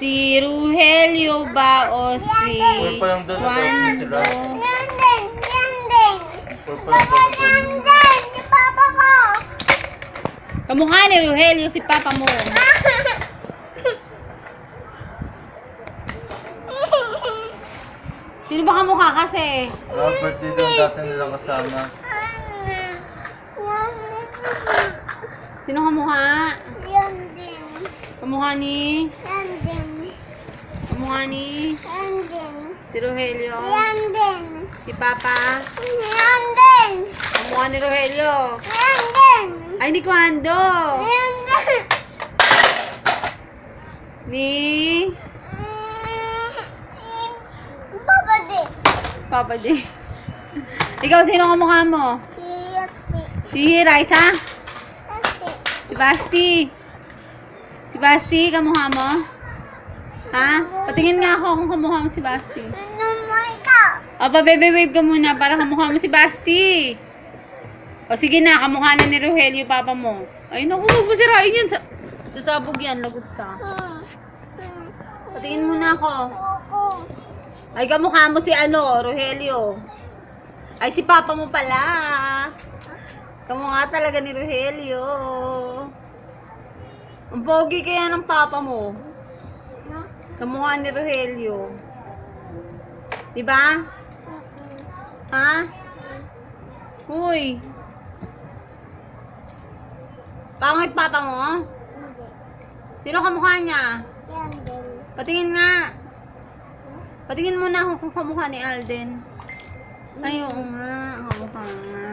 Si Rogelio ba o si Or pa lang doon na sila. Yan din. Or pa lang doon na Yan din. Si Papa ko. Kamukha ni Rogelio si Papa mo. Sino ba kamukha kasi? birthday doon dati nilang kasama. Sino kamukha? Yan din. Kamukha ni? Yan din. Kamukha ni? Yan din. Si Rogelio? Yan din. Si Papa? Yan din. Kamukha ni Rogelio? Yan din. Ay, ni Kwando! Yan din. Ni? Papa din. Papa J. Ikaw, sino kamukha mo? Si Yati. Si Raisa? Yati. Si Basti? Si Basti, kamukha mo? Ha? Patingin nga ako kung kamukha mo si Basti. Ano mo ikaw? Aba, baby wave ka muna para kamukha mo si Basti. O sige na, kamukha na ni Rogelio Papa mo. Ay naku, huwag mo sirain yan. Sasabog yan, lagot ka. Patingin muna ako. Ako. Ay, kamukha mo si Rogelio. Ay, si Papa mo pala. Kamukha talaga ni Rogelio. Ang pogi kaya ng Papa mo. Kamukha ni Rogelio. Diba? Ha? Uy. Pangit Papa mo? Sino kamukha niya? Yan din. Patingin nga. Patingin mo na kung kamukha ni Alden. Ay, oo nga. Kamukha nga.